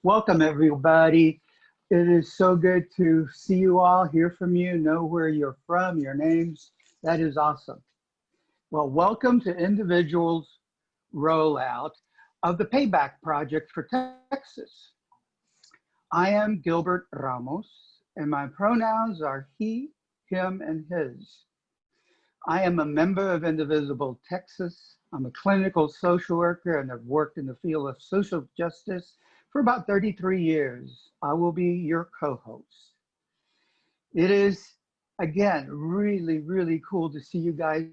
Welcome, everybody. It is so good to see you all, hear from you, know where you're from, your names. That is awesome. Well, welcome to Individual's rollout of the Payback Project for Texas. I am Gilbert Ramos, and my pronouns are he, him, and his. I am a member of Indivisible Texas. I'm a clinical social worker and have worked in the field of social justice for about 33 years. I will be your co-host. It is, again, really, really cool to see you guys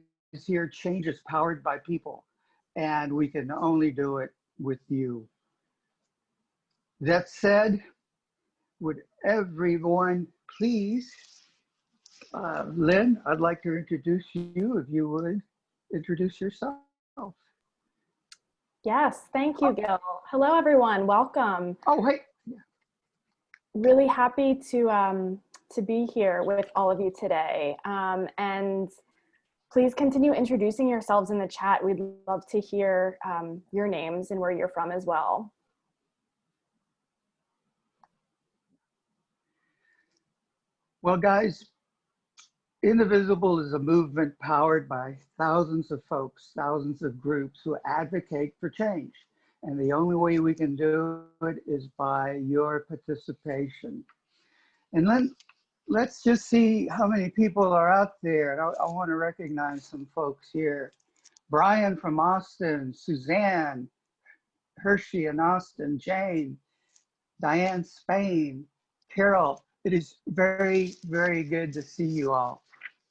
here. Change is powered by people, and we can only do it with you. That said, would everyone please, Lynn, I'd like to introduce you, if you would introduce yourself. Yes, thank you, Gil. Hello, everyone. Welcome. Oh, hey. Really happy to be here with all of you today. And please continue introducing yourselves in the chat. We'd love to hear your names and where you're from as well. Well, guys, Indivisible is a movement powered by thousands of folks, thousands of groups who advocate for change. And the only way we can do it is by your participation. And then let's just see how many people are out there. And I want to recognize some folks here. Brian from Austin, Suzanne, Hershey in Austin, Jane, Diane Spain, Carol. It is very, very good to see you all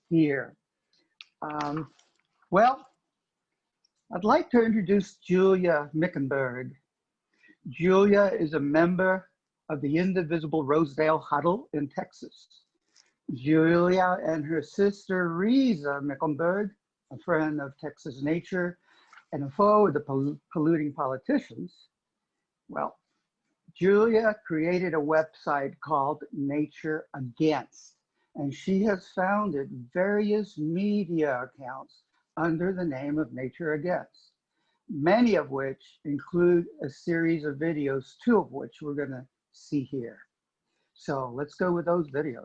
here. Well, I'd like to introduce Julia Mickenberg. Julia is a member of the Indivisible Rosedale Huddle in Texas. Julia and her sister Reza Mickenberg, a friend of Texas nature and a foe of the polluting politicians. Well, Julia created a website called Nature Against, and she has founded various media accounts under the name of Nature Against, many of which include a series of videos, two of which we're going to see here. So let's go with those videos.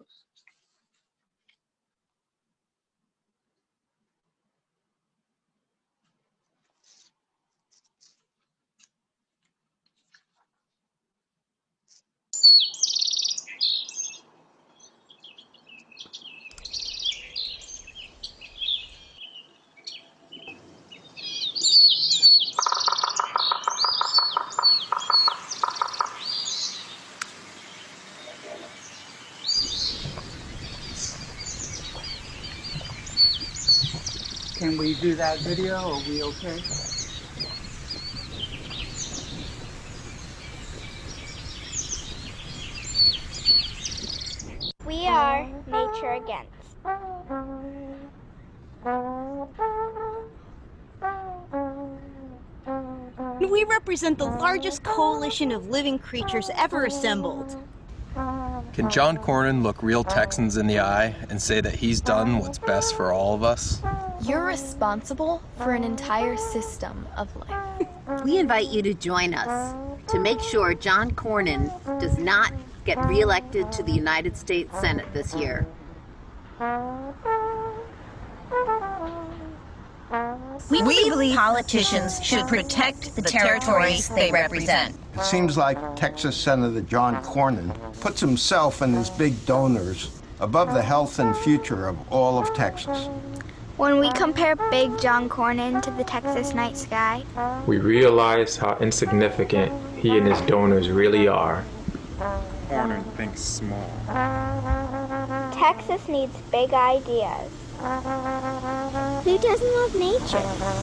Can we do that video? Are we okay? We are Nature Against. We represent the largest coalition of living creatures ever assembled. Can John Cornyn look real Texans in the eye and say that he's done what's best for all of us? You're responsible for an entire system of life. We invite you to join us to make sure John Cornyn does not get reelected to the United States Senate this year. We believe politicians should protect the territories they represent. It seems like Texas Senator John Cornyn puts himself and his big donors above the health and future of all of Texas. When we compare Big John Cornyn to the Texas night sky, we realize how insignificant he and his donors really are. Cornyn thinks small. Texas needs big ideas. Who doesn't love nature?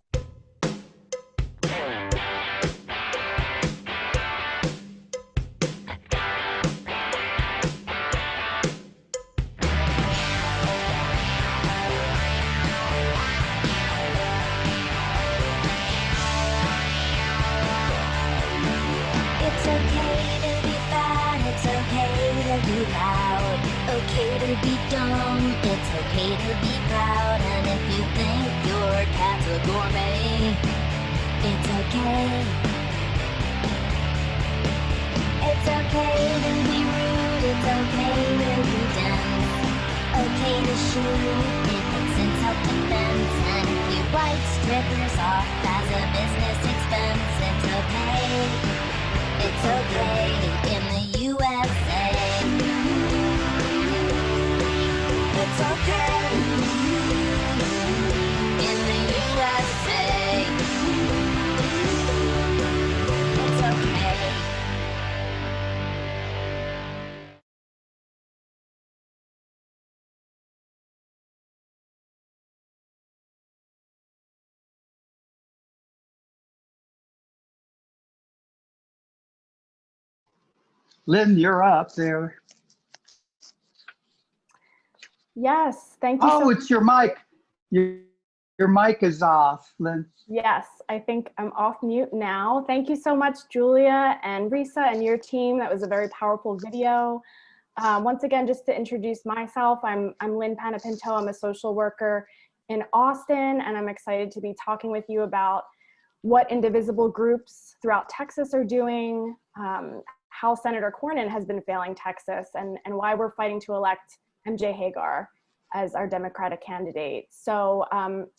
Okay to be dumb, it's okay to be proud, and if you think your cat's a gourmet, it's okay. It's okay to shoot if it's in self-defense. And if you write strippers off as a business expense, it's okay. It's okay in the USA. It's okay in the USA. It's okay. Lynn, you're up there. Yes, thank you. Oh, it's your mic. Your mic is off, Lynn. Yes, I think I'm off mute now. Thank you so much, Julia and Risa and your team. That was a very powerful video. Once again, just to introduce myself, I'm Lynn Panapinto. I'm a social worker in Austin, and I'm excited to be talking with you about what indivisible groups throughout Texas are doing, how Senator Cornyn has been failing Texas, and why we're fighting to elect MJ Hegar as our Democratic candidate. So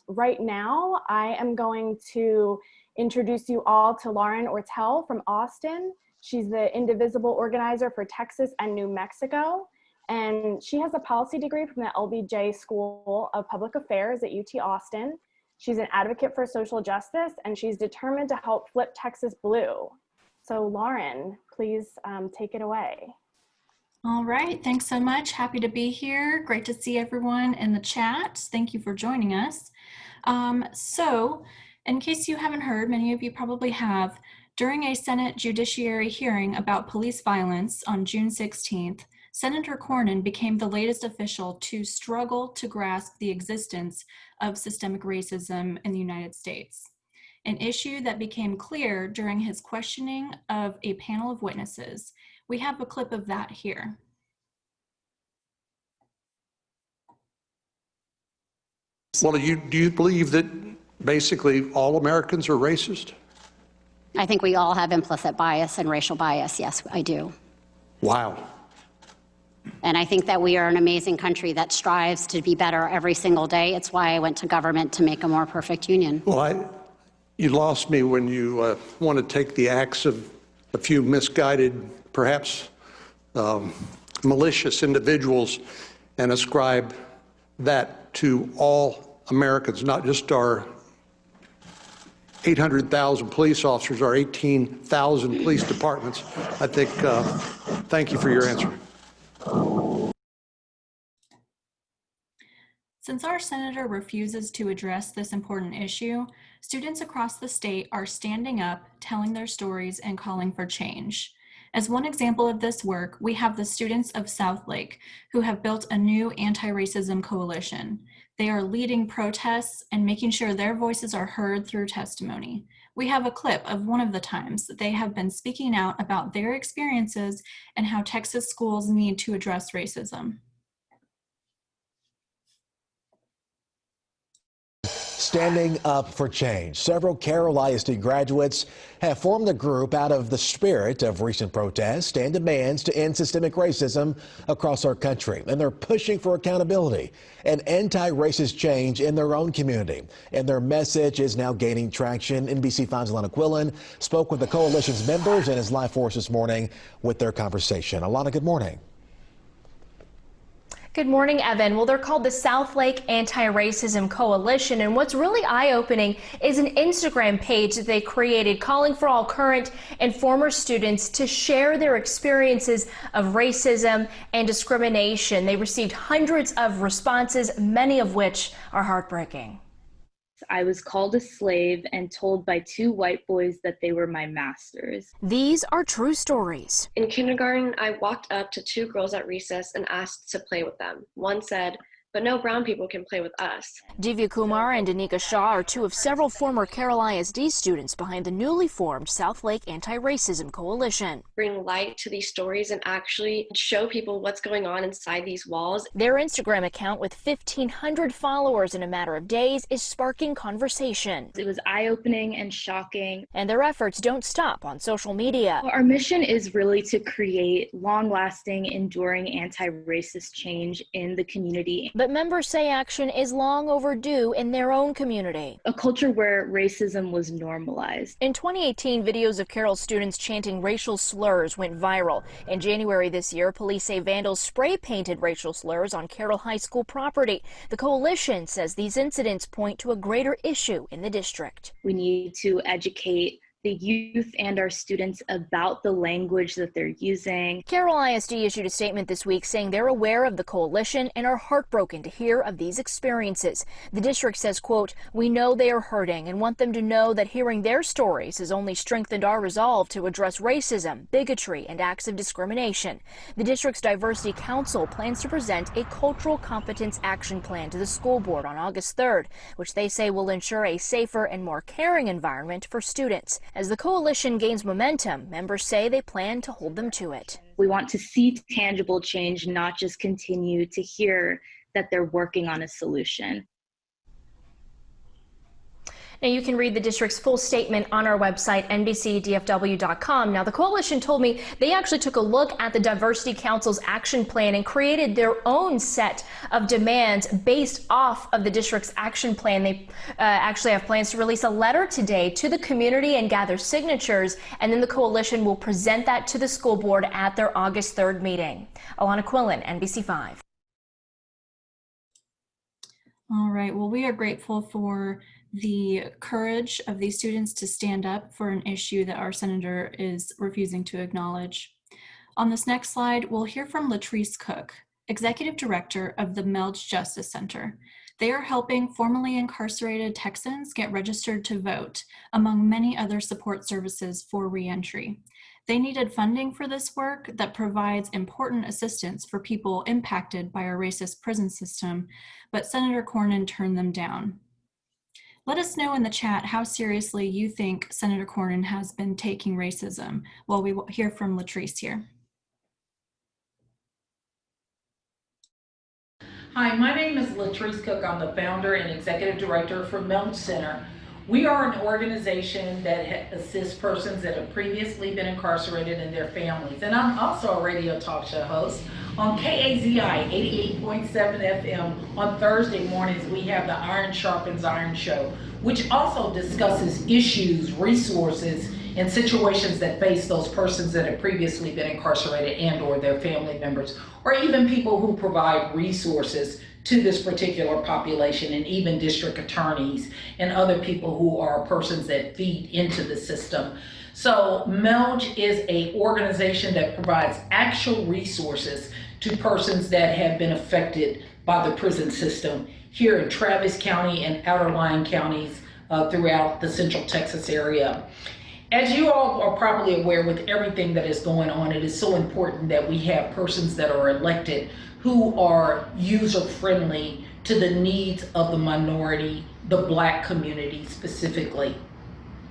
right now, I am going to introduce you all to Lauren Ortel from Austin. She's the Indivisible organizer for Texas and New Mexico. And she has a policy degree from the LBJ School of Public Affairs at UT Austin. She's an advocate for social justice, and she's determined to help flip Texas blue. So Lauren, please take it away. All right, thanks so much. Happy to be here. Great to see everyone in the chat. Thank you for joining us. So, in case you haven't heard, many of you probably have, during a Senate Judiciary hearing about police violence on June 16th, Senator Cornyn became the latest official to struggle to grasp the existence of systemic racism in the United States, an issue that became clear during his questioning of a panel of witnesses. We have a clip of that here. Well, do you believe that basically all Americans are racist? I think we all have implicit bias and racial bias. Yes, I do. Wow. And I think that we are an amazing country that strives to be better every single day. It's why I went to government, to make a more perfect union. Well, you lost me when you want to take the acts of a few misguided, perhaps malicious individuals and ascribe that to all Americans, not just our 800,000 police officers, our 18,000 police departments. I think, thank you for your answer. Since our senator refuses to address this important issue, students across the state are standing up, telling their stories, and calling for change. As one example of this work, we have the students of Southlake, who have built a new anti-racism coalition. They are leading protests and making sure their voices are heard through testimony. We have a clip of one of the times that they have been speaking out about their experiences and how Texas schools need to address racism. Standing up for change. Several Carroll ISD graduates have formed a group out of the spirit of recent protests and demands to end systemic racism across our country. And they're pushing for accountability and anti-racist change in their own community. And their message is now gaining traction. NBC5's Alana Quillen spoke with the coalition's members and his live force this morning with their conversation. Alana, good morning. Good morning, Evan. Well, they're called the Southlake Anti-Racism Coalition, and what's really eye-opening is an Instagram page that they created calling for all current and former students to share their experiences of racism and discrimination. They received hundreds of responses, many of which are heartbreaking. I was called a slave and told by two white boys that they were my masters. These are true stories. In kindergarten, I walked up to two girls at recess and asked to play with them. One said, "But no brown people can play with us." Divya Kumar and Danica Shah are two of several former Carroll ISD students behind the newly formed Southlake Anti-Racism Coalition. Bring light to these stories and actually show people what's going on inside these walls. Their Instagram account with 1,500 followers in a matter of days is sparking conversation. It was eye-opening and shocking. And their efforts don't stop on social media. Our mission is really to create long-lasting, enduring anti-racist change in the community. But members say action is long overdue in their own community. A culture where racism was normalized. In 2018, videos of Carroll students chanting racial slurs went viral. In January this year, police say vandals spray painted racial slurs on Carroll High School property. The coalition says these incidents point to a greater issue in the district. We need to educate the youth and our students about the language that they're using. Carroll ISD issued a statement this week saying they're aware of the coalition and are heartbroken to hear of these experiences. The district says, quote, "We know they are hurting and want them to know that hearing their stories has only strengthened our resolve to address racism, bigotry, and acts of discrimination." The district's Diversity Council plans to present a cultural competence action plan to the school board on August 3rd, which they say will ensure a safer and more caring environment for students. As the coalition gains momentum, members say they plan to hold them to it. We want to see tangible change, not just continue to hear that they're working on a solution. Now, you can read the district's full statement on our website, nbcdfw.com. Now, the coalition told me they actually took a look at the Diversity Council's action plan and created their own set of demands based off of the district's action plan. They actually have plans to release a letter today to the community and gather signatures, and then the coalition will present that to the school board at their August 3rd meeting. Alana Quillen, NBC5. All right, well, we are grateful for the courage of these students to stand up for an issue that our senator is refusing to acknowledge. On this next slide, we'll hear from Latrice Cook, Executive Director of the Melge Justice Center. They are helping formerly incarcerated Texans get registered to vote, among many other support services for reentry. They needed funding for this work that provides important assistance for people impacted by our racist prison system, but Senator Cornyn turned them down. Let us know in the chat how seriously you think Senator Cornyn has been taking racism, while we hear from Latrice here. Hi, my name is Latrice Cook. I'm the founder and executive director for Melge Center. We are an organization that assists persons that have previously been incarcerated and their families. And I'm also a radio talk show host. On KAZI 88.7 FM on Thursday mornings, we have the Iron Sharpens Iron show, which also discusses issues, resources, and situations that face those persons that have previously been incarcerated and or their family members, or even people who provide resources to this particular population, and even district attorneys and other people who are persons that feed into the system. So Melge is an organization that provides actual resources to persons that have been affected by the prison system here in Travis County and outerlying counties throughout the Central Texas area. As you all are probably aware, with everything that is going on, it is so important that we have persons that are elected who are user-friendly to the needs of the minority, the Black community specifically,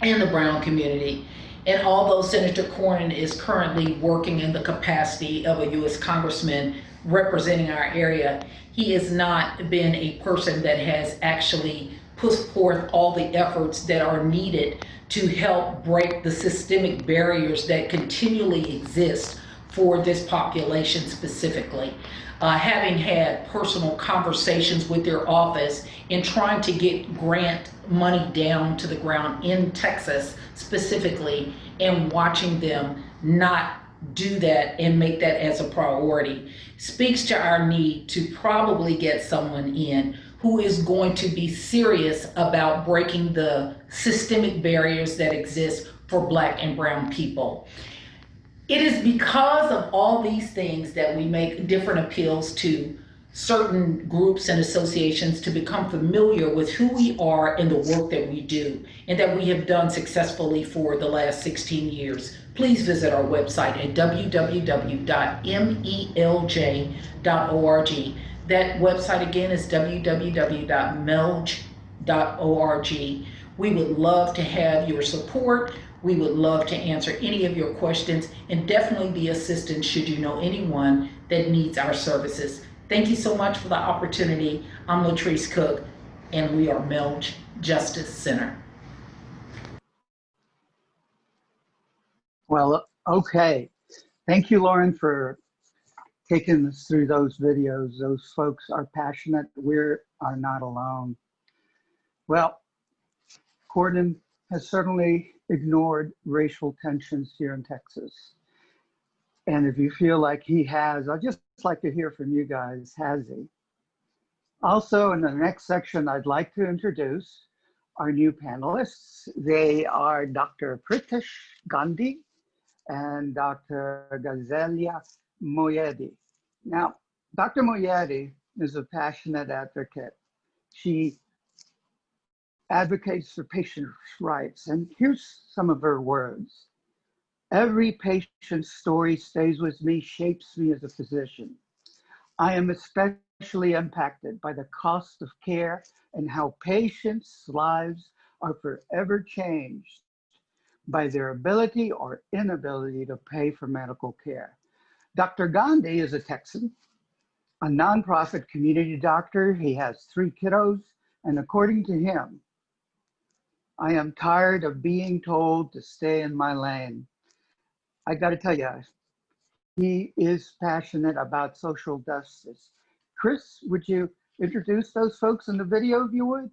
and the brown community. And although Senator Cornyn is currently working in the capacity of a U.S. Congressman representing our area, he has not been a person that has actually put forth all the efforts that are needed to help break the systemic barriers that continually exist for this population specifically. Having had personal conversations with their office in trying to get grant money down to the ground in Texas specifically, and watching them not do that and make that as a priority, speaks to our need to probably get someone in who is going to be serious about breaking the systemic barriers that exist for Black and brown people. It is because of all these things that we make different appeals to certain groups and associations to become familiar with who we are and the work that we do, and that we have done successfully for the last 16 years. Please visit our website at www.melj.org. That website again is www.melj.org. We would love to have your support. We would love to answer any of your questions and definitely be assistance should you know anyone that needs our services. Thank you so much for the opportunity. I'm Latrice Cook, and we are Melge Justice Center. Well, okay. Thank you, Lauren, for taking us through those videos. Those folks are passionate. We are not alone. Well, Cornyn has certainly ignored racial tensions here in Texas. And if you feel like he has, I'd just like to hear from you guys, has he? Also, in the next section, I'd like to introduce our new panelists. They are Dr. Pritesh Gandhi and Dr. Gazelia Moyedi. Now, Dr. Moyedi is a passionate advocate. She advocates for patients' rights, and here's some of her words. Every patient's story stays with me, shapes me as a physician. I am especially impacted by the cost of care and how patients' lives are forever changed by their ability or inability to pay for medical care. Dr. Gandhi is a Texan, a nonprofit community doctor. He has 3 kiddos, and according to him, I am tired of being told to stay in my lane. I got to tell you, he is passionate about social justice. Chris, would you introduce those folks in the video if you would?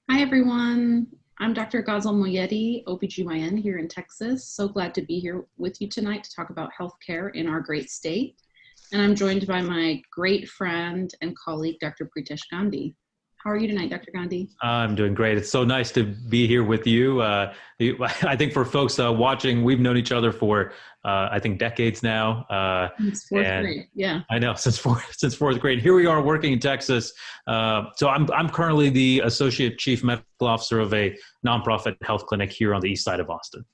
Hi, everyone. I'm Dr. Ghazal Moyedi, OBGYN here in Texas. So glad to be here with you tonight to talk about healthcare in our great state. And I'm joined by my great friend and colleague, Dr. Pritesh Gandhi. How are you tonight, Dr. Gandhi? I'm doing great. It's so nice to be here with you. I think for folks watching, we've known each other for, I think, decades now. Since fourth grade, yeah. I know, since fourth grade. Here we are working in Texas. So I'm currently the Associate Chief Medical Officer of a nonprofit health clinic here on the east side of Austin.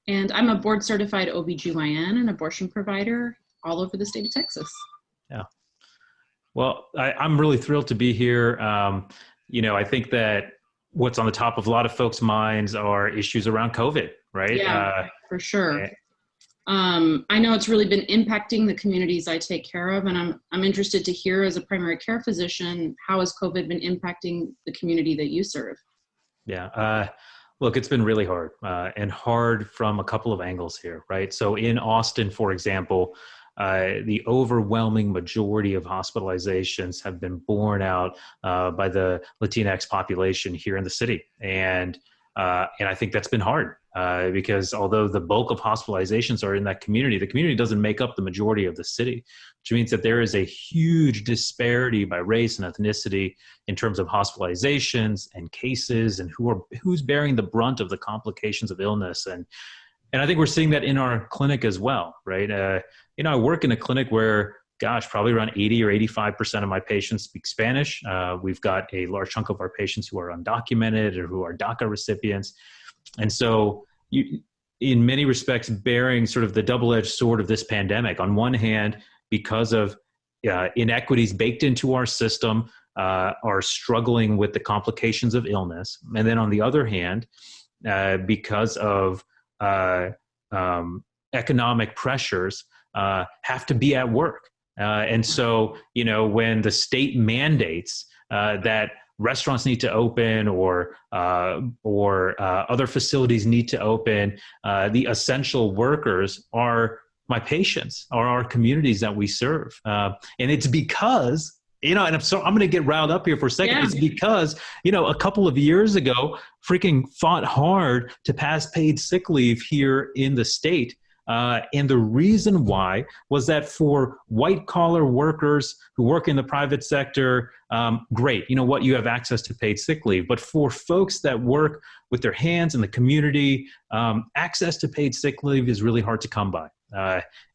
And I'm a board certified OBGYN and abortion provider all over the state of Texas. Yeah. Well, I'm really thrilled to be here. I think that what's on the top of a lot of folks' minds are issues around COVID, right? Yeah, for sure. I know it's really been impacting the communities I take care of, and I'm interested to hear, as a primary care physician, how has COVID been impacting the community that you serve? Yeah. Look, it's been really hard, and hard from a couple of angles here, right? So in Austin, for example, the overwhelming majority of hospitalizations have been borne out by the Latinx population here in the city. And I think that's been hard because although the bulk of hospitalizations are in that community, the community doesn't make up the majority of the city, which means that there is a huge disparity by race and ethnicity in terms of hospitalizations and cases and who's bearing the brunt of the complications of illness. And I think we're seeing that in our clinic as well, right? I work in a clinic where, probably around 80 or 85% of my patients speak Spanish. We've got a large chunk of our patients who are undocumented or who are DACA recipients. And so in many respects, bearing sort of the double-edged sword of this pandemic, on one hand, because of inequities baked into our system, are struggling with the complications of illness. And then on the other hand, because of economic pressures, have to be at work. And so, when the state mandates that restaurants need to open or other facilities need to open, the essential workers are my patients, are our communities that we serve. And it's because, and I'm going to get riled up here for a second. Yeah. It's because, a couple of years ago, freaking fought hard to pass paid sick leave here in the state. And the reason why was that for white collar workers who work in the private sector, great, you have access to paid sick leave. But for folks that work with their hands in the community, access to paid sick leave is really hard to come by.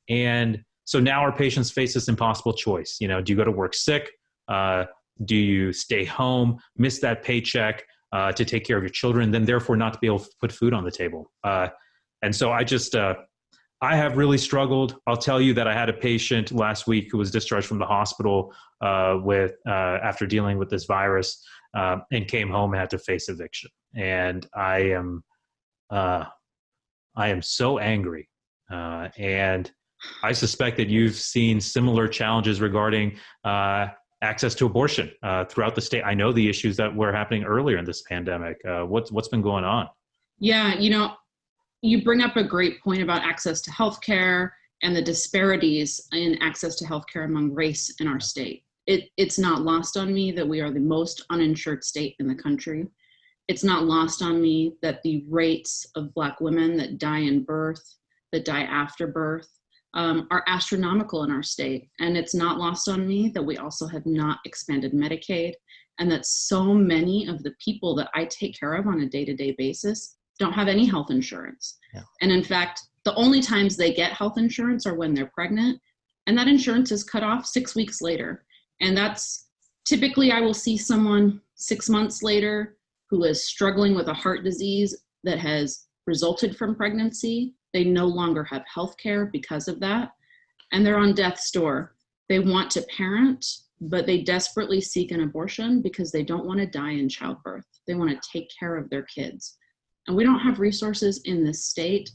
And so now our patients face this impossible choice. Do you go to work sick? Do you stay home, miss that paycheck to take care of your children, then therefore not to be able to put food on the table? And so I have really struggled. I'll tell you that I had a patient last week who was discharged from the hospital after dealing with this virus and came home and had to face eviction. And I am so angry. And I suspect that you've seen similar challenges regarding access to abortion throughout the state. I know the issues that were happening earlier in this pandemic. What's been going on? Yeah, you bring up a great point about access to healthcare and the disparities in access to healthcare among race in our state. It's not lost on me that we are the most uninsured state in the country. It's not lost on me that the rates of Black women that die in birth, that die after birth, are astronomical in our state. And it's not lost on me that we also have not expanded Medicaid, and that so many of the people that I take care of on a day-to-day basis don't have any health insurance. Yeah. And in fact, the only times they get health insurance are when they're pregnant, and that insurance is cut off 6 weeks later. And that's typically, I will see someone 6 months later who is struggling with a heart disease that has resulted from pregnancy. They no longer have health care because of that, and they're on death's door. They want to parent, but they desperately seek an abortion because they don't want to die in childbirth. They want to take care of their kids. And we don't have resources in this state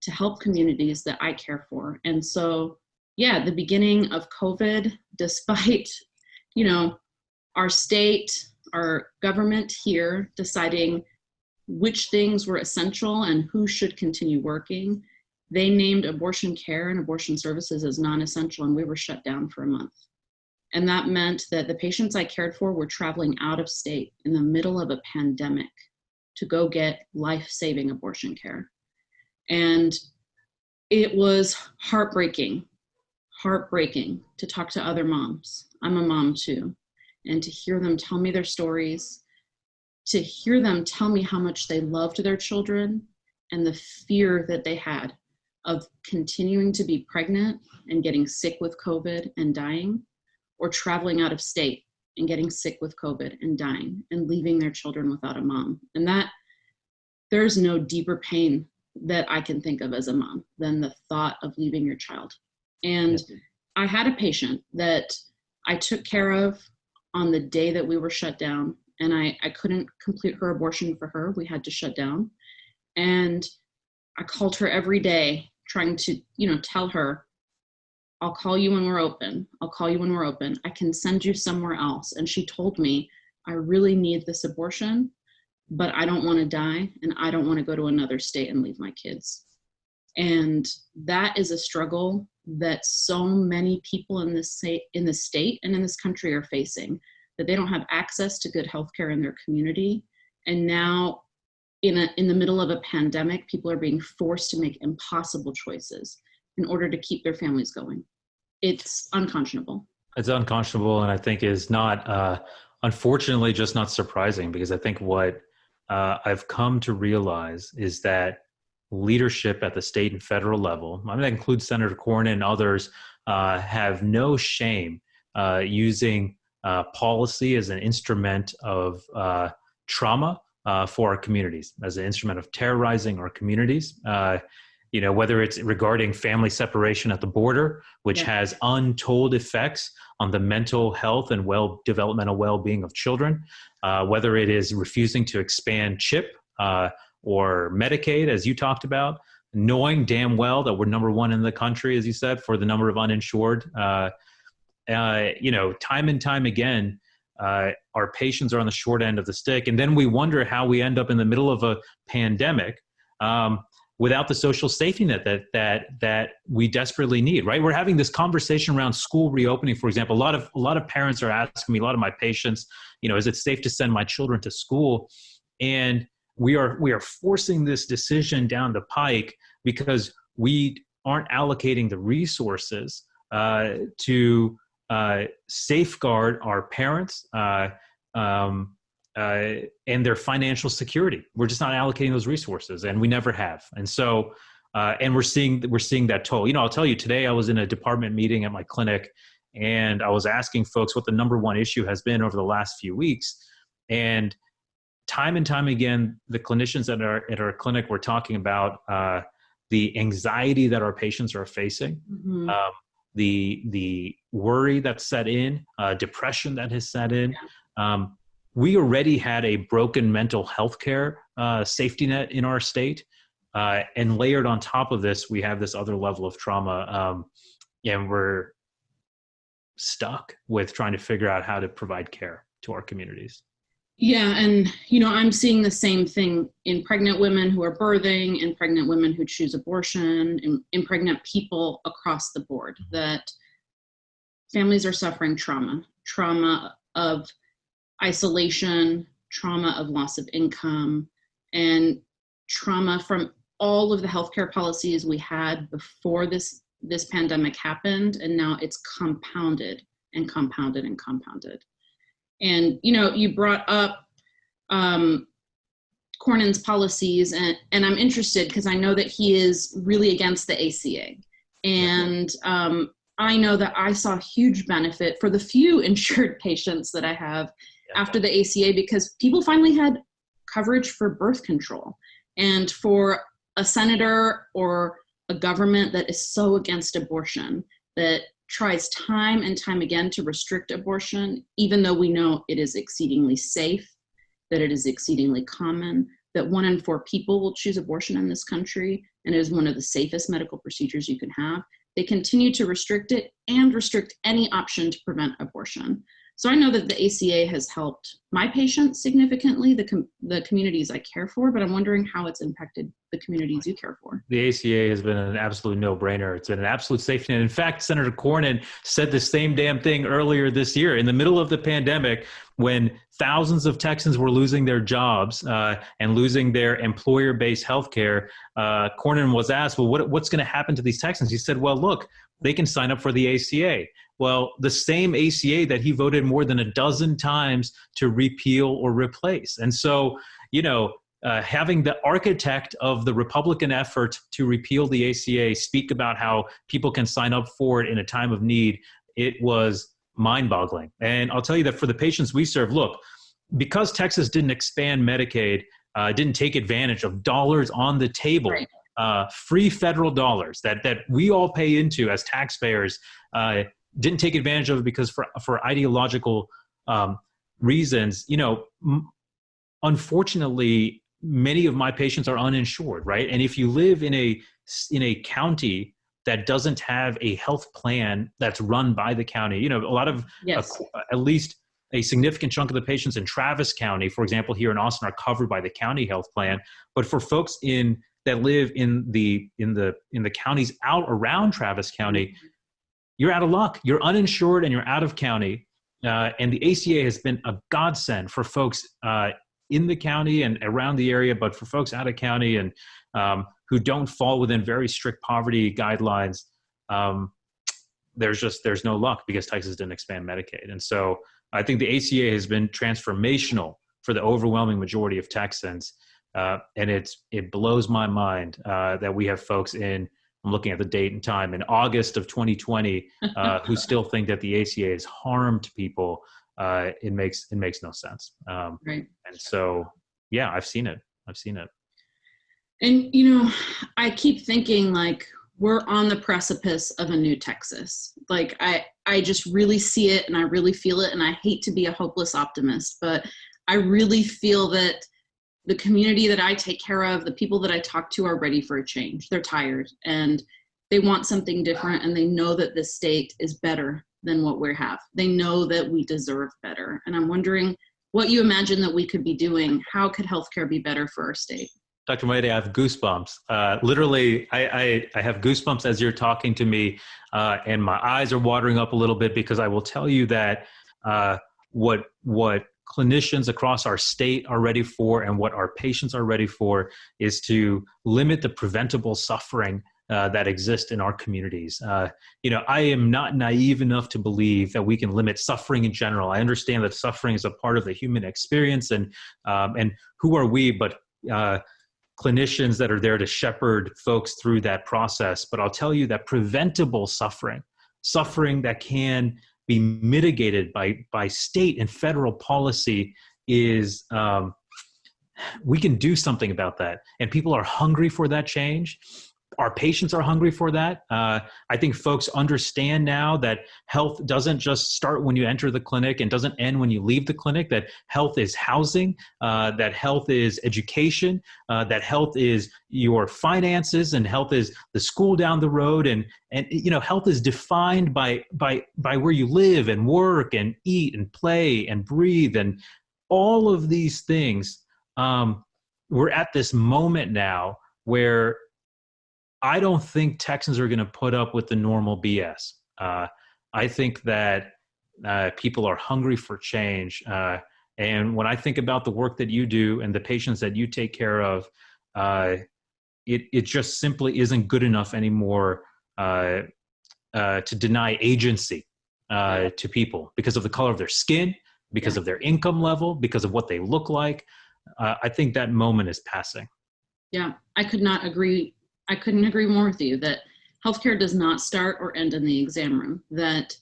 to help communities that I care for. And so, yeah, the beginning of COVID, despite, you know, our state, our government here deciding which things were essential and who should continue working, they named abortion care and abortion services as non-essential, and we were shut down for a month. And that meant that the patients I cared for were traveling out of state in the middle of a pandemic to go get life-saving abortion care. And it was heartbreaking to talk to other moms. I'm a mom too. And to hear them tell me their stories, to hear them tell me how much they loved their children and the fear that they had of continuing to be pregnant and getting sick with COVID and dying, or traveling out of state and getting sick with COVID and dying and leaving their children without a mom. And that, there's no deeper pain that I can think of as a mom than the thought of leaving your child. And I had a patient that I took care of on the day that we were shut down, and I couldn't complete her abortion for her. We had to shut down. And I called her every day trying to, tell her, I'll call you when we're open. I'll call you when we're open. I can send you somewhere else. And she told me, I really need this abortion, but I don't want to die, and I don't want to go to another state and leave my kids. And that is a struggle that so many people in this state and in this country are facing, that they don't have access to good healthcare in their community. And now in the middle of a pandemic, people are being forced to make impossible choices in order to keep their families going. It's unconscionable. It's unconscionable, and I think is not, unfortunately, just not surprising, because I think what I've come to realize is that leadership at the state and federal level, I mean, that includes Senator Cornyn and others, have no shame using policy as an instrument of trauma for our communities, as an instrument of terrorizing our communities. Whether it's regarding family separation at the border, which has untold effects on the mental health and developmental well-being of children, whether it is refusing to expand CHIP or Medicaid, as you talked about, knowing damn well that we're number one in the country, as you said, for the number of uninsured. Time and time again, our patients are on the short end of the stick. And then we wonder how we end up in the middle of a pandemic without the social safety net that we desperately need, right? We're having this conversation around school reopening, for example. A lot of parents are asking me, a lot of my patients, is it safe to send my children to school? And we are forcing this decision down the pike because we aren't allocating the resources to safeguard our parents and their financial security. We're just not allocating those resources, and we never have. And so, and we're seeing that toll. I'll tell you, today I was in a department meeting at my clinic, and I was asking folks what the number one issue has been over the last few weeks. And time and time again, the clinicians at our clinic were talking about the anxiety that our patients are facing, the worry that's set in, depression that has set in. We already had a broken mental health care safety net in our state. And layered on top of this, we have this other level of trauma. And we're stuck with trying to figure out how to provide care to our communities. Yeah, and I'm seeing the same thing in pregnant women who are birthing, in pregnant women who choose abortion, in pregnant people across the board, that families are suffering trauma of isolation, trauma of loss of income, and trauma from all of the healthcare policies we had before this pandemic happened, and now it's compounded and compounded and compounded. And you brought up Cornyn's policies, and I'm interested because I know that he is really against the ACA, and I know that I saw huge benefit for the few insured patients that I have after the ACA, because people finally had coverage for birth control. And for a senator or a government that is so against abortion, that tries time and time again to restrict abortion, even though we know it is exceedingly safe, that it is exceedingly common, that 1 in 4 people will choose abortion in this country, and it is one of the safest medical procedures you can have. They continue to restrict it and restrict any option to prevent abortion. So I know that the ACA has helped my patients significantly, the communities I care for, but I'm wondering how it's impacted the communities you care for. The ACA has been an absolute no-brainer. It's been an absolute safety net. In fact, Senator Cornyn said the same damn thing earlier this year in the middle of the pandemic, when thousands of Texans were losing their jobs and losing their employer-based health care. Cornyn was asked, well, what's going to happen to these Texans? He said, well, look, they can sign up for the ACA. Well, the same ACA that he voted more than a dozen times to repeal or replace. And so, having the architect of the Republican effort to repeal the ACA speak about how people can sign up for it in a time of need, it was mind-boggling. And I'll tell you that for the patients we serve, look, because Texas didn't expand Medicaid, didn't take advantage of dollars on the table, free federal dollars that we all pay into as taxpayers, didn't take advantage of it because for ideological reasons, unfortunately, many of my patients are uninsured, right? And if you live in a county that doesn't have a health plan that's run by the county, a lot of, at least a significant chunk of the patients in Travis County, for example, here in Austin, are covered by the county health plan. But for folks that live in the counties out around Travis County, you're out of luck. You're uninsured and you're out of county. And the ACA has been a godsend for folks in the county and around the area, but for folks out of county and who don't fall within very strict poverty guidelines, there's no luck because Texas didn't expand Medicaid. And so I think the ACA has been transformational for the overwhelming majority of Texans. And it blows my mind that we have folks I'm looking at the date and time, in August of 2020, who still think that the ACA has harmed people. It makes no sense. Right. And so, yeah, I've seen it. And, I keep thinking like we're on the precipice of a new Texas. Like I just really see it and I really feel it, and I hate to be a hopeless optimist, but I really feel that the community that I take care of, the people that I talk to, are ready for a change. They're tired and they want something different, and they know that this state is better than what we have. They know that we deserve better. And I'm wondering what you imagine that we could be doing. How could healthcare be better for our state? Dr. Moetti, I have goosebumps. Literally, I have goosebumps as you're talking to me, and my eyes are watering up a little bit, because I will tell you that what clinicians across our state are ready for and what our patients are ready for is to limit the preventable suffering that exists in our communities. I am not naive enough to believe that we can limit suffering in general. I understand that suffering is a part of the human experience, and who are we but clinicians that are there to shepherd folks through that process. But I'll tell you that preventable suffering that can be mitigated by state and federal policy is, we can do something about that. And people are hungry for that change. Our patients are hungry for that. I think folks understand now that health doesn't just start when you enter the clinic and doesn't end when you leave the clinic, that health is housing, that health is education, that health is your finances, and health is the school down the road. And health is defined by where you live and work and eat and play and breathe. And all of these things, we're at this moment now where I don't think Texans are going to put up with the normal BS. I think that people are hungry for change. And when I think about the work that you do and the patients that you take care of, it just simply isn't good enough anymore to deny agency to people because of the color of their skin, because of their income level, because of what they look like. I think that moment is passing. Yeah, I couldn't agree more with you that healthcare does not start or end in the exam room, that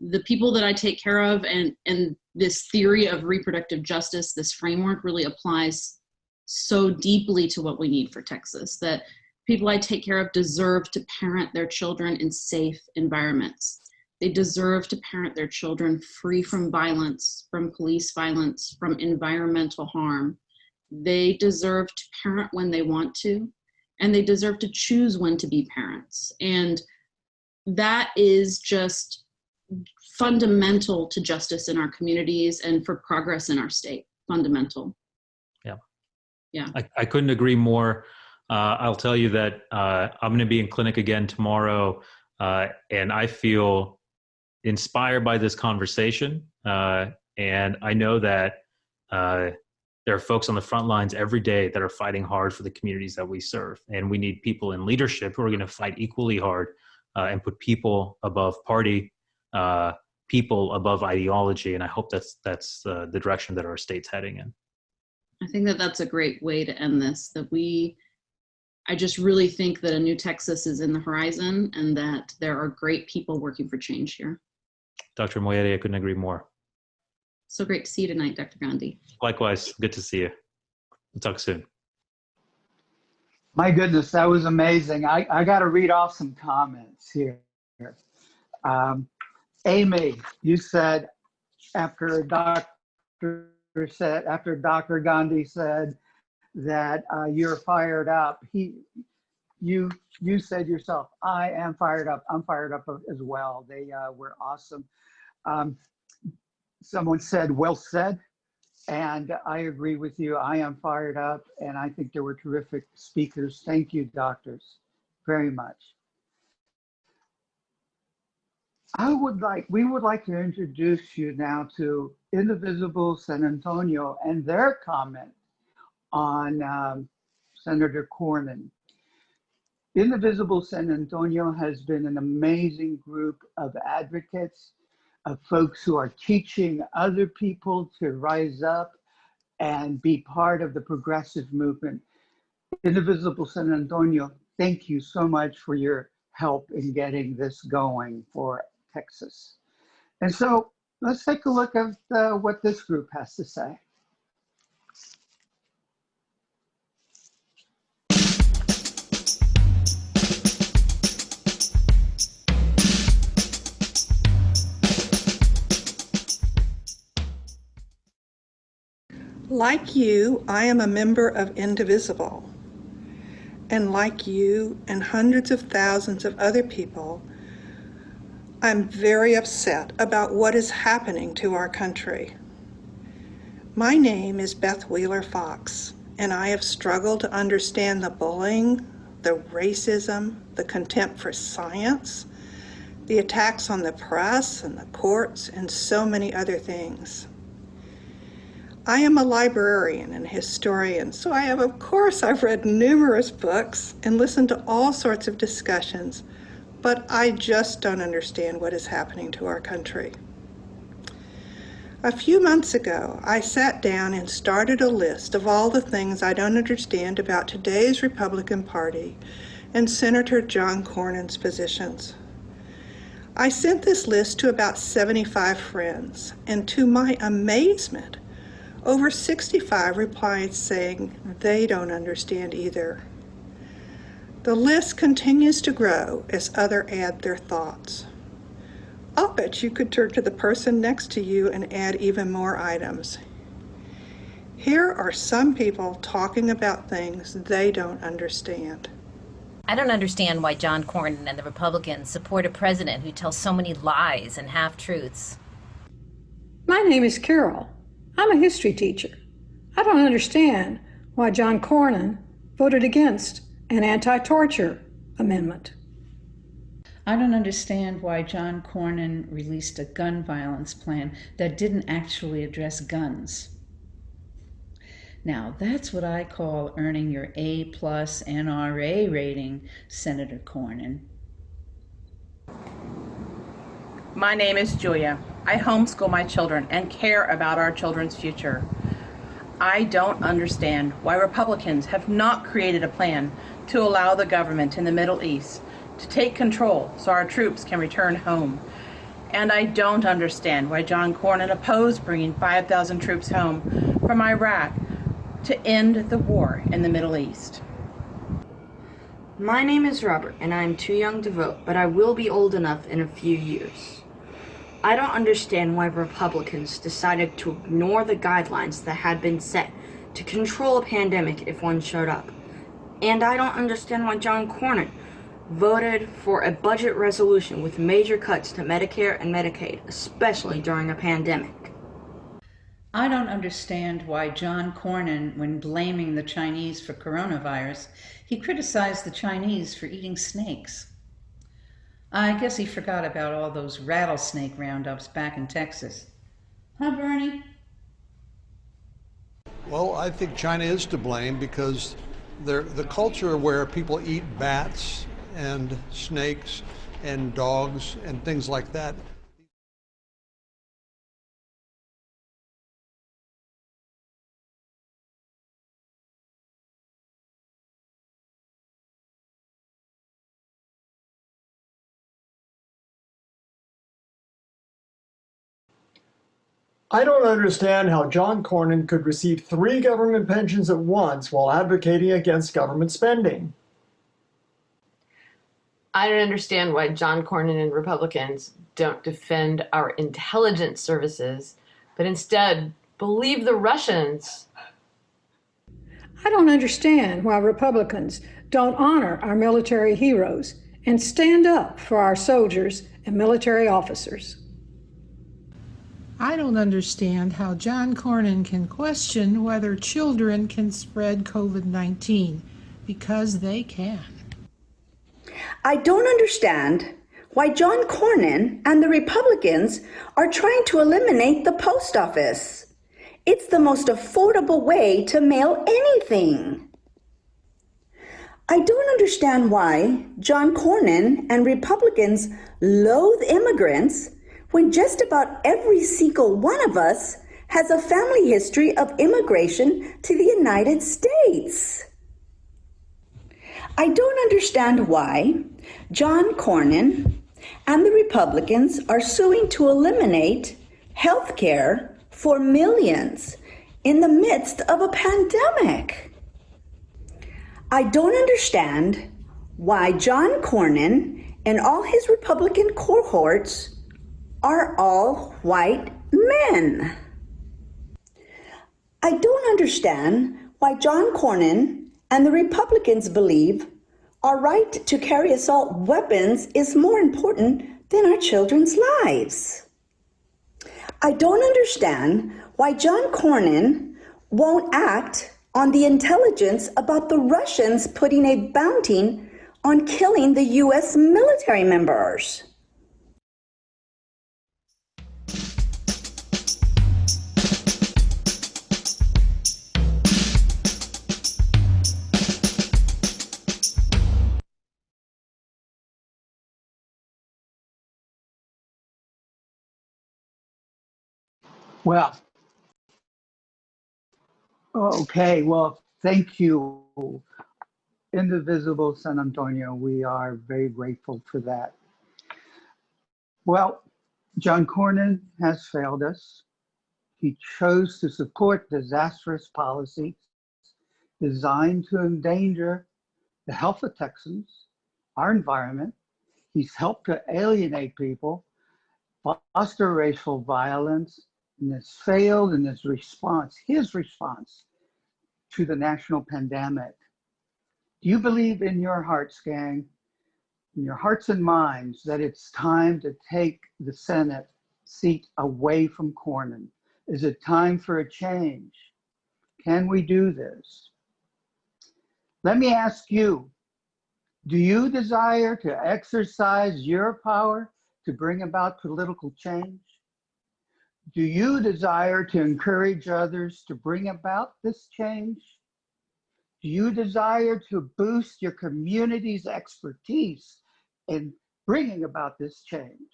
the people that I take care of and this theory of reproductive justice, this framework really applies so deeply to what we need for Texas, that people I take care of deserve to parent their children in safe environments. They deserve to parent their children free from violence, from police violence, from environmental harm. They deserve to parent when they want to, and they deserve to choose when to be parents. And that is just fundamental to justice in our communities and for progress in our state. Fundamental. Yeah. I couldn't agree more. I'll tell you that I'm going to be in clinic again tomorrow, and I feel inspired by this conversation. And I know that there are folks on the front lines every day that are fighting hard for the communities that we serve. And we need people in leadership who are going to fight equally hard and put people above party, people above ideology. And I hope that's the direction that our state's heading in. I think that that's a great way to end this, I just really think that a new Texas is in the horizon and that there are great people working for change here. Dr. Moyetti, I couldn't agree more. So great to see you tonight, Dr. Gandhi. Likewise, good to see you. We'll talk soon. My goodness, that was amazing. I got to read off some comments here. Amy, you said after Dr. Gandhi said that you're fired up, you said yourself, I am fired up. I'm fired up as well. They were awesome. Someone said, well said. And I agree with you. I am fired up. And I think there were terrific speakers. Thank you, doctors, very much. We would like to introduce you now to Indivisible San Antonio and their comment on Senator Cornyn. Indivisible San Antonio has been an amazing group of advocates, of folks who are teaching other people to rise up and be part of the progressive movement. Indivisible San Antonio, thank you so much for your help in getting this going for Texas. And so let's take a look at what this group has to say. Like you, I am a member of Indivisible. And like you and hundreds of thousands of other people, I'm very upset about what is happening to our country. My name is Beth Wheeler Fox, and I have struggled to understand the bullying, the racism, the contempt for science, the attacks on the press and the courts, and so many other things. I am a librarian and historian, so of course I've read numerous books and listened to all sorts of discussions, but I just don't understand what is happening to our country. A few months ago, I sat down and started a list of all the things I don't understand about today's Republican Party and Senator John Cornyn's positions. I sent this list to about 75 friends, and to my amazement, over 65 replied saying they don't understand either. The list continues to grow as others add their thoughts. I'll bet you could turn to the person next to you and add even more items. Here are some people talking about things they don't understand. I don't understand why John Cornyn and the Republicans support a president who tells so many lies and half-truths. My name is Carol. I'm a history teacher. I don't understand why John Cornyn voted against an anti-torture amendment. I don't understand why John Cornyn released a gun violence plan that didn't actually address guns. Now, that's what I call earning your A+ NRA rating, Senator Cornyn. My name is Julia. I homeschool my children and care about our children's future. I don't understand why Republicans have not created a plan to allow the government in the Middle East to take control so our troops can return home. And I don't understand why John Cornyn opposed bringing 5,000 troops home from Iraq to end the war in the Middle East. My name is Robert, and I am too young to vote, but I will be old enough in a few years. I don't understand why Republicans decided to ignore the guidelines that had been set to control a pandemic if one showed up. And I don't understand why John Cornyn voted for a budget resolution with major cuts to Medicare and Medicaid, especially during a pandemic. I don't understand why John Cornyn, when blaming the Chinese for coronavirus, he criticized the Chinese for eating snakes. I guess he forgot about all those rattlesnake roundups back in Texas. Huh, Bernie? Well, I think China is to blame because the culture where people eat bats and snakes and dogs and things like that. I don't understand how John Cornyn could receive 3 government pensions at once while advocating against government spending. I don't understand why John Cornyn and Republicans don't defend our intelligence services, but instead believe the Russians. I don't understand why Republicans don't honor our military heroes and stand up for our soldiers and military officers. I don't understand how John Cornyn can question whether children can spread COVID-19, because they can. I don't understand why John Cornyn and the Republicans are trying to eliminate the post office. It's the most affordable way to mail anything. I don't understand why John Cornyn and Republicans loathe immigrants when just about every single one of us has a family history of immigration to the United States. I don't understand why John Cornyn and the Republicans are suing to eliminate health care for millions in the midst of a pandemic. I don't understand why John Cornyn and all his Republican cohorts are all white men. I don't understand why John Cornyn and the Republicans believe our right to carry assault weapons is more important than our children's lives. I don't understand why John Cornyn won't act on the intelligence about the Russians putting a bounty on killing the U.S. military members. Well, okay, well, thank you, Indivisible San Antonio. We are very grateful for that. Well, John Cornyn has failed us. He chose to support disastrous policies designed to endanger the health of Texans, our environment. He's helped to alienate people, foster racial violence, and has failed in his response to the national pandemic. Do you believe in your hearts, gang, in your hearts and minds, that it's time to take the Senate seat away from Cornyn Is it time for a change? Can we do this? Let me ask you, do you desire to exercise your power to bring about political change? Do you desire to encourage others to bring about this change? Do you desire to boost your community's expertise in bringing about this change?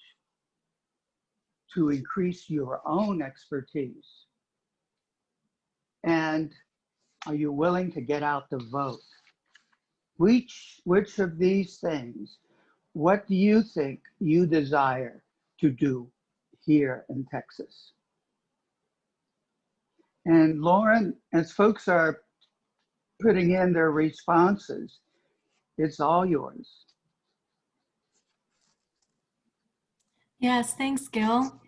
To increase your own expertise? And are you willing to get out the vote? Which of these things, what do you think you desire to do here in Texas? And Lauren, as folks are putting in their responses, it's all yours. Yes, thanks, Gil.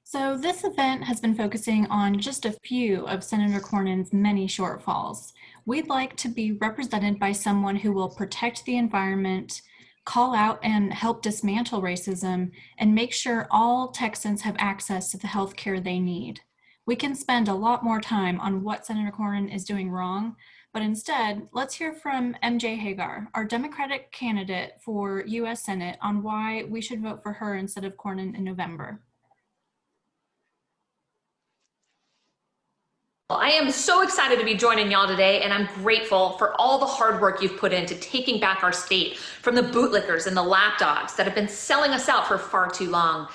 So this event has been focusing on just a few of Senator Cornyn's many shortfalls. We'd like to be represented by someone who will protect the environment, call out and help dismantle racism, and make sure all Texans have access to the health care they need. We can spend a lot more time on what Senator Cornyn is doing wrong, but instead, let's hear from MJ Hegar, our Democratic candidate for U.S. Senate, on why we should vote for her instead of Cornyn in November. I am so excited to be joining y'all today, and I'm grateful for all the hard work you've put into taking back our state from the bootlickers and the lapdogs that have been selling us out for far too long.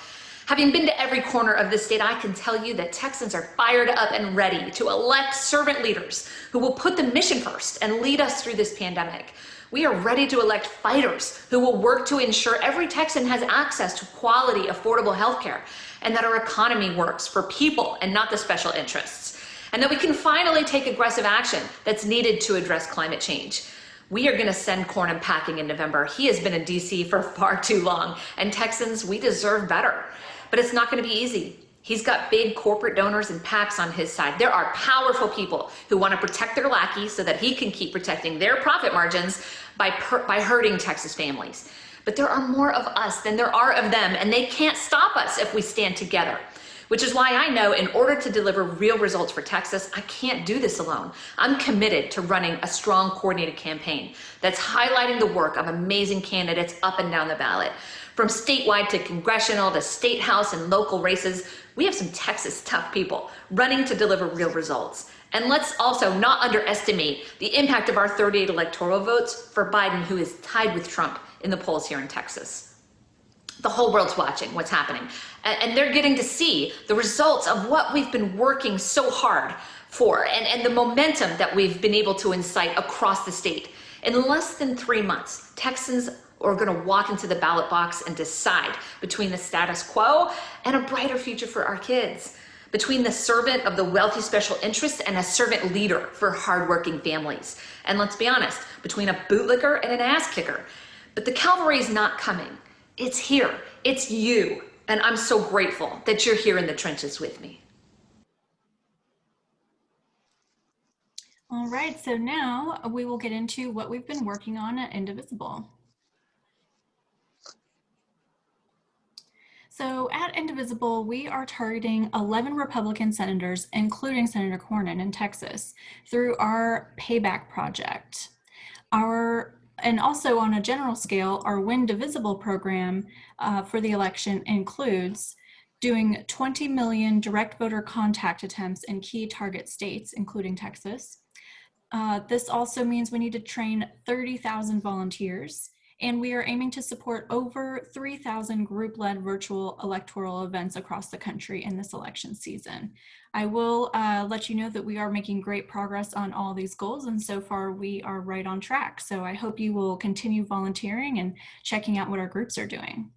Having been to every corner of this state, I can tell you that Texans are fired up and ready to elect servant leaders who will put the mission first and lead us through this pandemic. We are ready to elect fighters who will work to ensure every Texan has access to quality, affordable health care, and that our economy works for people and not the special interests, and that we can finally take aggressive action that's needed to address climate change. We are going to send Cornyn packing in November. He has been in DC for far too long, and Texans, we deserve better. But it's not going to be easy. He's got big corporate donors and PACs on his side. There are powerful people who want to protect their lackeys so that he can keep protecting their profit margins by hurting Texas families. But there are more of us than there are of them, and they can't stop us if we stand together. Which is why I know in order to deliver real results for Texas, I can't do this alone. I'm committed to running a strong, coordinated campaign that's highlighting the work of amazing candidates up and down the ballot. From statewide to congressional to state house and local races, we have some Texas tough people running to deliver real results. And let's also not underestimate the impact of our 38 electoral votes for Biden, who is tied with Trump in the polls here in Texas. The whole world's watching what's happening, and they're getting to see the results of what we've been working so hard for, and the momentum that we've been able to incite across the state. In less than 3 months, Texans are going to walk into the ballot box and decide between the status quo and a brighter future for our kids, between the servant of the wealthy special interests and a servant leader for hardworking families. And let's be honest, between a bootlicker and an ass kicker. But the cavalry is not coming. It's here. It's you. And I'm so grateful that you're here in the trenches with me. All right, so now we will get into what we've been working on at Indivisible. So at Indivisible, we are targeting 11 Republican senators, including Senator Cornyn in Texas, through our Payback Project. And also on a general scale, our Indivisible program for the election includes doing 20 million direct voter contact attempts in key target states, including Texas. This also means we need to train 30,000 volunteers, and we are aiming to support over 3,000 group-led virtual electoral events across the country in this election season. I will let you know that we are making great progress on all these goals, and so far we are right on track. So I hope you will continue volunteering and checking out what our groups are doing.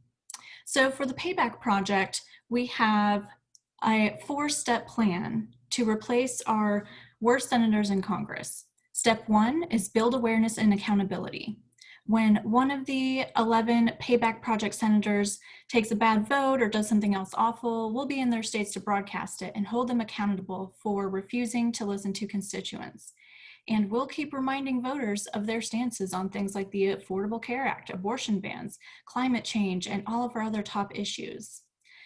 So for the Payback Project, we have a 4-step plan to replace our worst senators in Congress. Step 1 is build awareness and accountability. When one of the 11 Payback Project senators takes a bad vote or does something else awful, we'll be in their states to broadcast it and hold them accountable for refusing to listen to constituents. And we'll keep reminding voters of their stances on things like the Affordable Care Act, abortion bans, climate change, and all of our other top issues.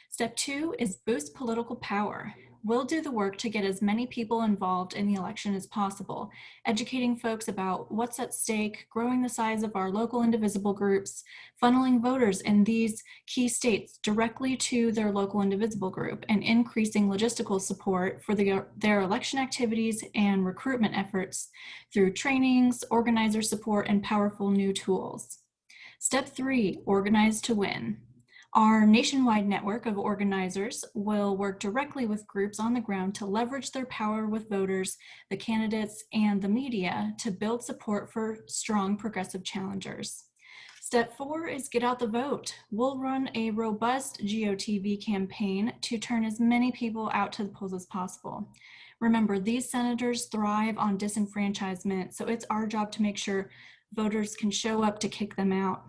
Step 2 is boost political power. we'll do the work to get as many people involved in the election as possible, educating folks about what's at stake, growing the size of our local Indivisible groups, funneling voters in these key states directly to their local Indivisible group, and increasing logistical support for their election activities and recruitment efforts through trainings, organizer support, and powerful new tools. Step 3, organize to win. Our nationwide network of organizers will work directly with groups on the ground to leverage their power with voters, the candidates, and the media to build support for strong progressive challengers. Step 4 is get out the vote. We'll run a robust GOTV campaign to turn as many people out to the polls as possible. Remember, these senators thrive on disenfranchisement, so it's our job to make sure voters can show up to kick them out.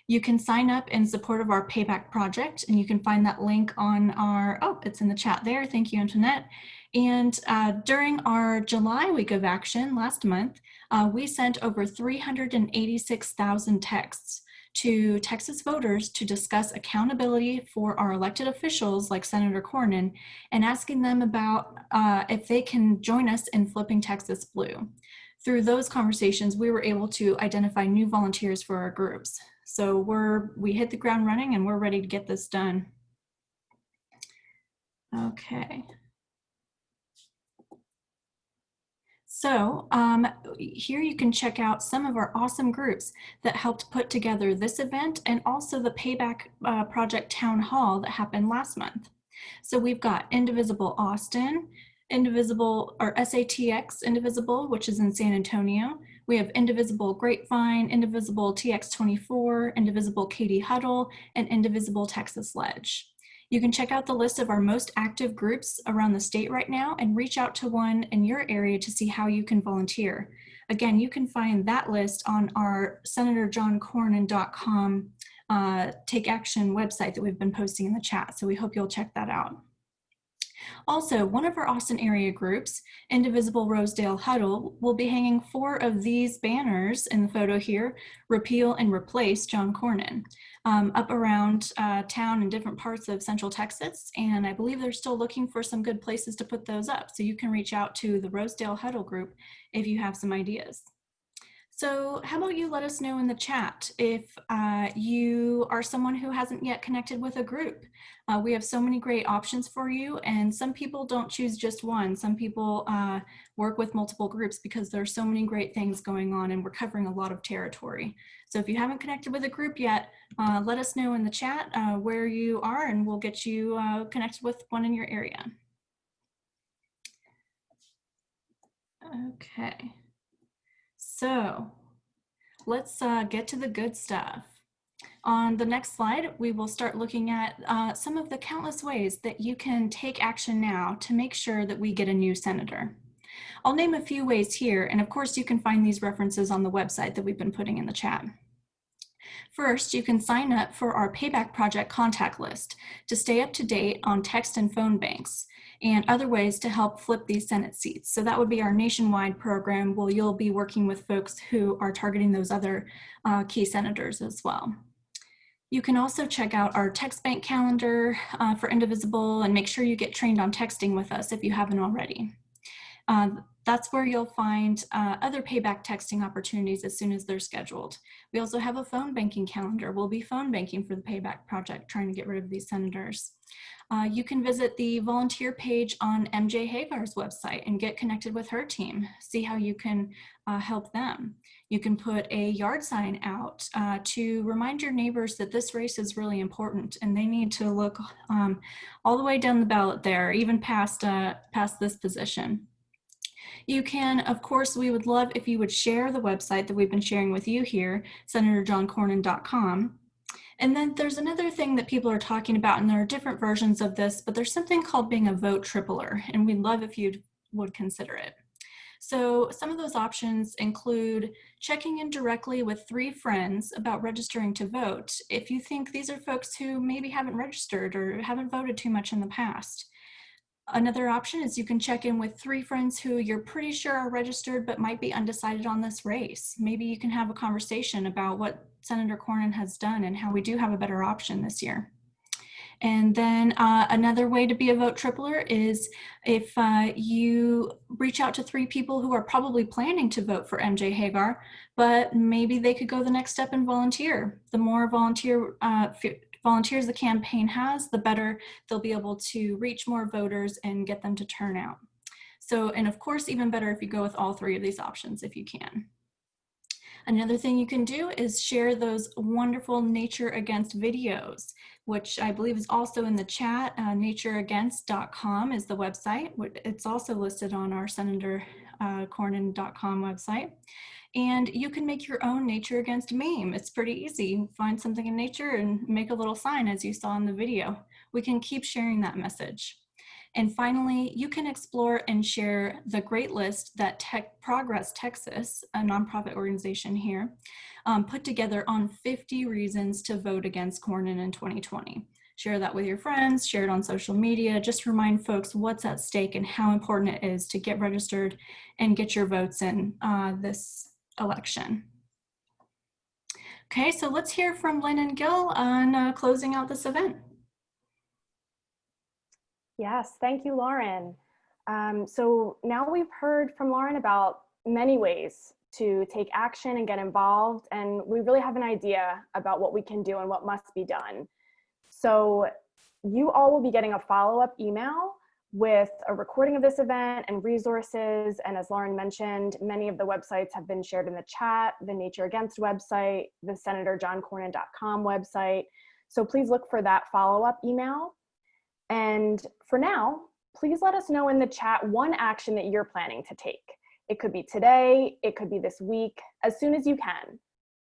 You can sign up in support of our Payback Project, and you can find that link on our, it's in the chat there. Thank you, Antoinette. And during our July week of action last month, we sent over 386,000 texts to Texas voters to discuss accountability for our elected officials like Senator Cornyn and asking them about if they can join us in flipping Texas blue. Through those conversations, we were able to identify new volunteers for our groups. So we hit the ground running and we're ready to get this done. Okay. So here you can check out some of our awesome groups that helped put together this event and also the Payback Project Town Hall that happened last month. So we've got Indivisible Austin, Indivisible or SATX Indivisible, which is in San Antonio. We have Indivisible Grapevine, Indivisible TX24, Indivisible Katy Huddle, and Indivisible Texas Ledge. You can check out the list of our most active groups around the state right now and reach out to one in your area to see how you can volunteer. Again, you can find that list on our senatorjohncornyn.com Take Action website that we've been posting in the chat. So we hope you'll check that out. Also, one of our Austin area groups, Indivisible Rosedale Huddle, will be hanging 4 of these banners in the photo here, Repeal and Replace John Cornyn, up around town in different parts of Central Texas. And I believe they're still looking for some good places to put those up. So you can reach out to the Rosedale Huddle group if you have some ideas. So how about you let us know in the chat if you are someone who hasn't yet connected with a group. We have so many great options for you, and some people don't choose just one. Some people work with multiple groups because there's so many great things going on and we're covering a lot of territory. So if you haven't connected with a group yet, let us know in the chat where you are and we'll get you connected with one in your area. Okay. So let's get to the good stuff. On the next slide, we will start looking at some of the countless ways that you can take action now to make sure that we get a new senator. I'll name a few ways here, and of course you can find these references on the website that we've been putting in the chat. First, you can sign up for our Payback Project contact list to stay up to date on text and phone banks and other ways to help flip these Senate seats. So that would be our nationwide program where you'll be working with folks who are targeting those other key senators as well. You can also check out our text bank calendar for Indivisible and make sure you get trained on texting with us if you haven't already. That's where you'll find other payback texting opportunities as soon as they're scheduled. We also have a phone banking calendar. We'll be phone banking for the Payback Project, trying to get rid of these senators. You can visit the volunteer page on MJ Hegar's website and get connected with her team, see how you can help them. You can put a yard sign out to remind your neighbors that this race is really important and they need to look all the way down the ballot there, even past this position. You can, of course, we would love if you would share the website that we've been sharing with you here, senatorjohncornyn.com. And then there's another thing that people are talking about, and there are different versions of this, but there's something called being a vote tripler, and we'd love if you would consider it. So some of those options include checking in directly with 3 friends about registering to vote if you think these are folks who maybe haven't registered or haven't voted too much in the past. Another option is you can check in with 3 friends who you're pretty sure are registered but might be undecided on this race. Maybe you can have a conversation about what Senator Cornyn has done and how we do have a better option this year. And then another way to be a vote tripler is if you reach out to 3 people who are probably planning to vote for MJ Hegar, but maybe they could go the next step and volunteer. The more volunteers the campaign has, the better they'll be able to reach more voters and get them to turn out. So, and of course, even better if you go with all 3 of these options if you can. Another thing you can do is share those wonderful Nature Against videos, which I believe is also in the chat. Natureagainst.com is the website. It's also listed on our Senator Cornyn.com website. And you can make your own Nature Against meme. It's pretty easy. Find something in nature and make a little sign as you saw in the video. We can keep sharing that message. And finally, you can explore and share the great list that Progress Texas, a nonprofit organization here, put together on 50 reasons to vote against Cornyn in 2020. Share that with your friends, share it on social media, just remind folks what's at stake and how important it is to get registered and get your votes in this election. Okay, so let's hear from Lynn and Gil on closing out this event. Yes, thank you, Lauren. So now we've heard from Lauren about many ways to take action and get involved, and we really have an idea about what we can do and what must be done. So you all will be getting a follow-up email with a recording of this event and resources, and as Lauren mentioned, many of the websites have been shared in the chat, the Nature Against website, the senatorjohncornyn.com website. So please look for that follow-up email. And for now, please let us know in the chat one action that you're planning to take. It could be today, it could be this week, as soon as you can.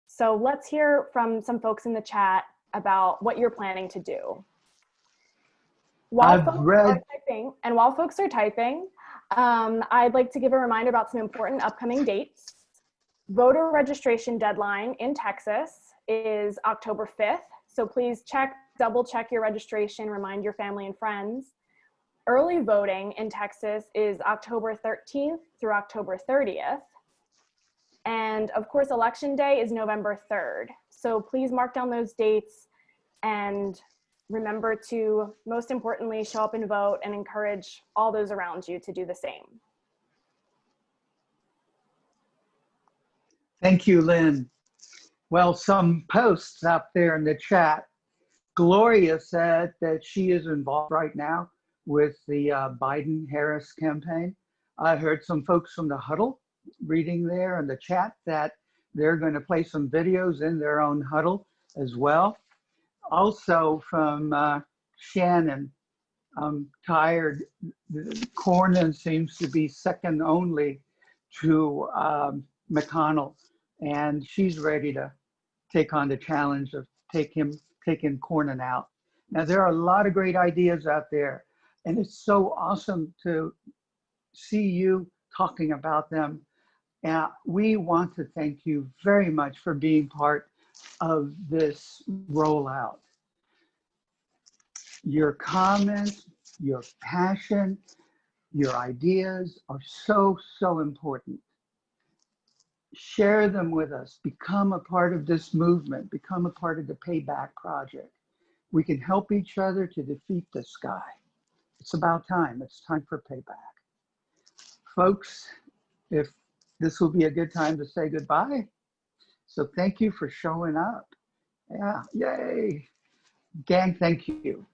So let's hear from some folks in the chat about what you're planning to do. While folks are typing, I'd like to give a reminder about some important upcoming dates. Voter registration deadline in Texas is October 5th. So please double check your registration, remind your family and friends. Early voting in Texas is October 13th through October 30th. And of course, Election Day is November 3rd. So please mark down those dates and remember to, most importantly, show up and vote and encourage all those around you to do the same. Thank you, Lynn. Well, some posts out there in the chat. Gloria said that she is involved right now with the Biden-Harris campaign. I heard some folks from the huddle reading there in the chat that they're going to play some videos in their own huddle as well. Also from Shannon, I'm tired. Cornyn seems to be second only to McConnell, and she's ready to take on the challenge of taking Cornyn out. Now, there are a lot of great ideas out there, and it's so awesome to see you talking about them. And we want to thank you very much for being part of this rollout. Your comments, your passion, your ideas are so, so important. Share them with us. Become a part of this movement. Become a part of the Payback Project. We can help each other to defeat this guy. It's about time. It's time for payback. Folks, if this will be a good time to say goodbye. So thank you for showing up. Yeah, yay. Gang, thank you.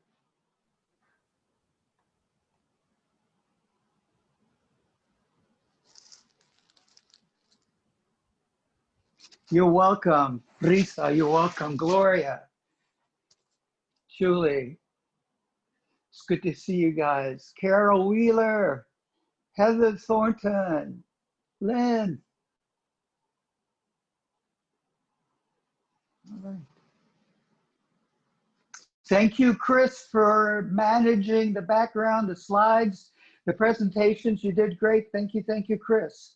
You're welcome. Risa, you're welcome. Gloria, Julie, it's good to see you guys. Carol Wheeler, Heather Thornton, Lynn. All right. Thank you, Chris, for managing the background, the slides, the presentations. You did great. Thank you, Chris.